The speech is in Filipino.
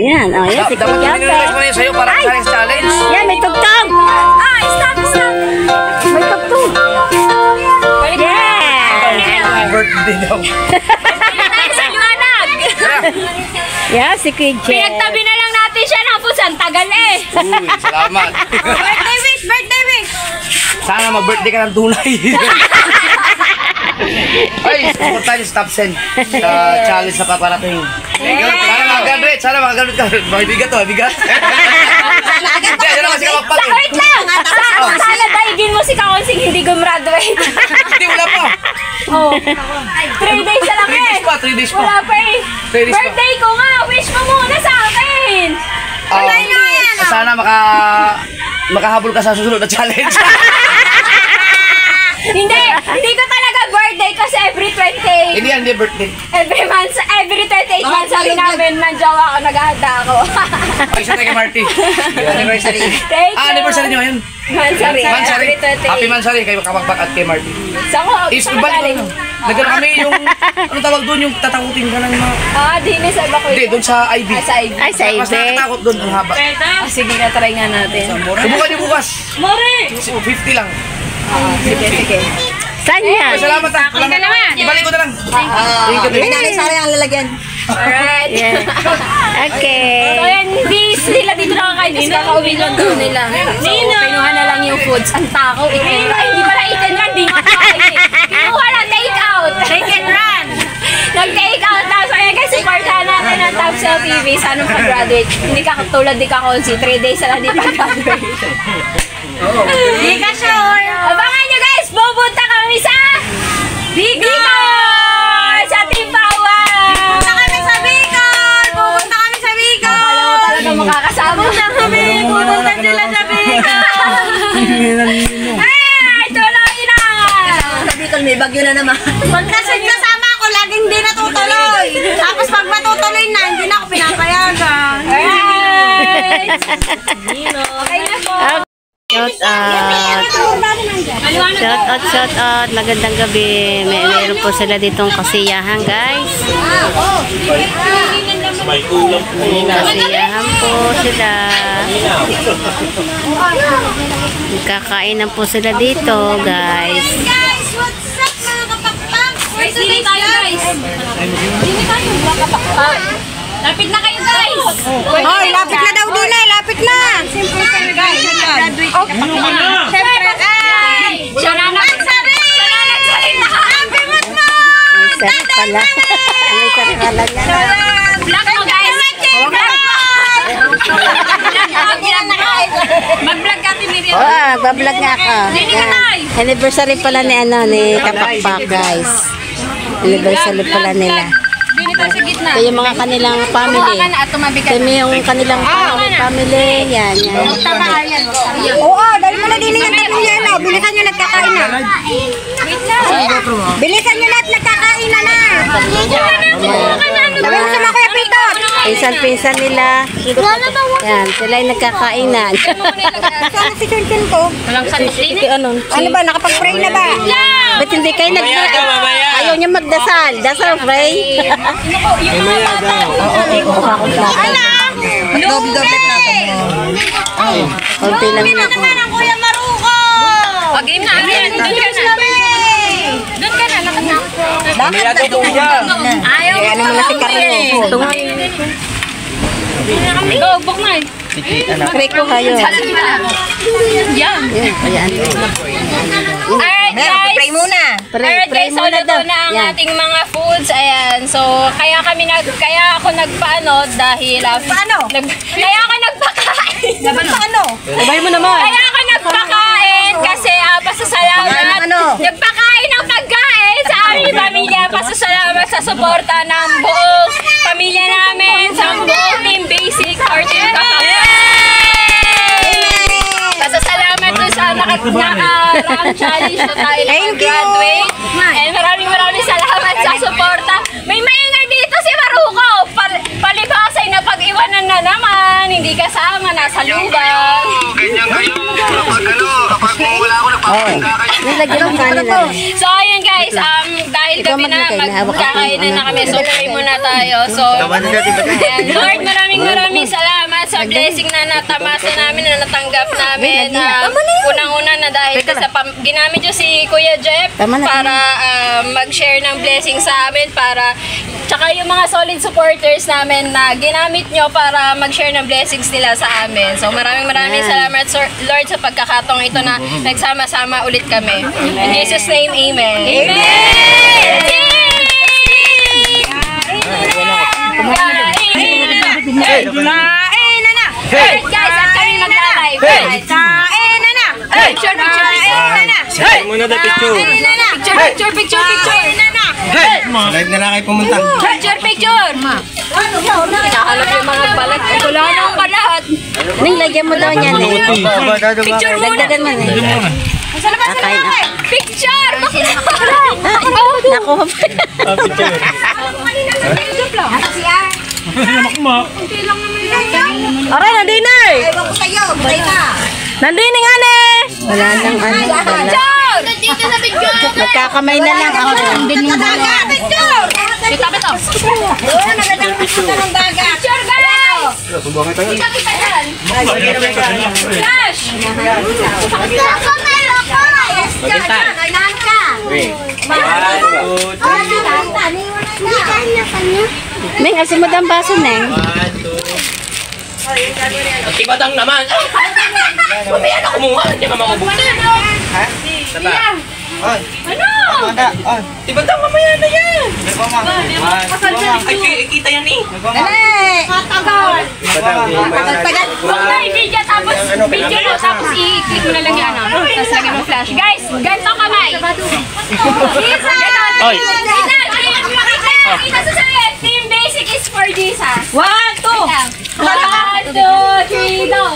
Yan, oh, yan, si Kuya Jumper. Dapat mo sa'yo para sa challenge. Yan, may tugtog. Ay, stop. May tugtog. Yeah. Birthday daw. Tayo sa liwanag. Yeah, si Kuya Jumper. Pinagtabi na lang natin siya ng pusan. Tagal eh. Salamat. Birthday wish. Sana mag-birthday ka ng tunay. Ay, support tayo sa top 10 sa challenge na paparating. Sana makagraduate ka. Mabigat to, mabigat. Sana kasi ka magpag. Wait lang. Sana daigin mo si Kakonsing hindi gumraduate. Hindi, wala pa. Oh. 3 days na lang 3 days pa. Wala pa eh. 3 days pa. Birthday ko nga. Wish mo muna sa akin. Sana makahabol ka sa susunod na challenge. Hindi ko talaga birthday kasi every 20. Hindi birthday. Every 28 months sabi namin nandiyawa ako, nag-ahanda ako. Ay, isa tayo kay Marty. Anniversary. Thank you. Anniversary niyo ngayon. Mansari. Mansari. Every 28. Happy Mansari kayo kapagpag at kay Marty. Saan Ibalik galing? ko. Nagano kami yung, ano tawag doon, yung tatakutin ka ng mga... Dinis sa Bacoy. Hindi, doon sa IB. Sa IB. Ay, sa Mas ibe. nakatakot doon, ang haba. Sige na, try nga natin. Subukan niyo bukas. Mori! 50 lang. Sige. Saan yan? Salamat ha. Ka naman. Ibalik ko na lang. Thank you. Nanay Sara ang lalagyan. Alright. Yeah. Okay. So yan, hindi sila dito nakakain kasi kakauwi lang doon nila. So, kinuha na lang yung foods. Ang takaw, eat and run. Ay, hindi pala eat and run, di makakain. Kinuha na take out. Take and run. Nag-take out na. So yan guys, supportahan natin ang Top Cell TV. Sana pag-graduate. Hindi ka tulad di ka konsi. 3 days na lang di pag-graduate. Hindi ka sure. Abangan nyo guys, pupunta kami sa Bicol! Sa Timpawan! Pupunta kami sa Bicol! Akala mo talaga makakasama na kami! Pupunta sila sa Bicol! Ay! Tuloy na! Sa Bicol may bagyo na naman. Pag kasama ako, laging di natutuloy! Tapos pag matutuloy na, hindi na ako pinapayagan! Alright! Okay na po! Shout out. Magandang gabi. Meron po sila ditong kasiyahan, guys. Kasiyahan po sila. Kakain po sila dito, guys. Guys, what's up mga kapakpak? Guys, dili tayo guys! Dili tayo mga kapakpak! Lapit na kayo guys! Hoy, lapit na daw din eh, lapit na. Siyempre kayo guys! Siyempre ay! Siya na nagsari! Siya na nagsari na! Happy mo! May sarili pala. May sarili pala niya. Vlog mo guys! Mag-vlog ka tiniri! Bablog nga ako. Yan. Anniversary pala ni Kapakpak, guys. Anniversary pala nila. Dini tayo sa gitna! Ito yung mga kanilang family. Ito yung kanilang family. Yan. Oo, dahil mo na din yung tabi niya na. Bilisan nyo nagkakain na. Wait lang! Bilisan nyo na at nagkakain na na. Sabi mo sa mga kuya Pito. Pinsan nila. Yan, sila yung nagkakainan. Saan si Chunchun ko? Walang salit din eh! Ano? Ano ba, nakapag-pray na ba? Ba't hindi kayo ayaw niya magdasal? Dasal, pray. Yung mga bata! Ala! Doblet natin mo. Kunti lang. naman ang Kuya Maruko! Game na, Arian. Doon ka na. Doon ka na, lakad na. Bakit na doon? Ayaw Kaya ano mo na si Carlo. Go, book na eh. Pray ko kayo. Yan. Ayan. Alright guys. Pray muna. Alright guys, so luto na ang ating mga foods. Ayan. So, kaya ako nagpaano dahil kaya ako nagpakain. Paano? Sabay mo naman. Kaya ako nagpakain kasi pasasalamat. Nagpakain ng pagkain sa aming pamilya. Pasasalamat sa suporta ng buong pamilya namin, sa buong Team Basic or Team Kapakpak. Pasasalamat doon sa naka-round challenge na tayo nag-graduate. And maraming salamat sa suporta. May maingay dito si Maruko. Palibasay na pag-iwanan na naman. Hindi kasama, nasa lubang. Ganyan kayo kapag wala ako nagpapagka kayo. Nilagyan ng kanila. So ayun guys, dahil gabi na magkakainan na kami. So pray muna tayo. So ayan, Lord, maraming na blessing na natamasa namin, na natanggap namin. Unang-una na dahil sa ginamit nyo si Kuya Jeff para mag-share ng blessing sa amin, para tsaka yung mga solid supporters namin na ginamit nyo para mag-share ng blessings nila sa amin. So maraming salamat Lord sa pagkakataong ito na nagsama-sama ulit kami. In Jesus' name, Amen. Hey guys, at kami mag-live. Kain na na! Picture na na! Muna na picture. Picture na na! Live na lang kayo pumunta. Picture! Hinahanap yung mga balat. Wala nang balat. Ning, lagyan mo daw niyan eh. Picture muna! Dagdagan mo eh. Kakain ako. Picture! Nakuha pa. Aray, nandini! Ewan ko sa'yo, bray ka. Nandini nga ne! Wala nang ano. Wala. Picture! Dito sa picture! Magkakamay na lang ako. Dagat! Picture! Dito ito. Oo, nagandang picture ng dagat. Picture guys! Kita yan! Flash! Ako, meron ko! Yes, dyan! Kailangan ka! Neng, asin mo daw ang baso, Neng. Tibatang naman. Mamaya na kumuha. Hindi ka makubusin. Ha? Tata. Ano? Tibatang mamaya na yan. Ay, kita yan eh. Dali! Tagal! Tagal! Huwag na i-video tapos video mo tapos i-click mo na lang yan. Tapos lagyan mo flash. Guys, ganito kamay. Isa! Oy. Kita sa sabi, Team Basic is for Jesus. 1, 2! 1, 2, 3, go!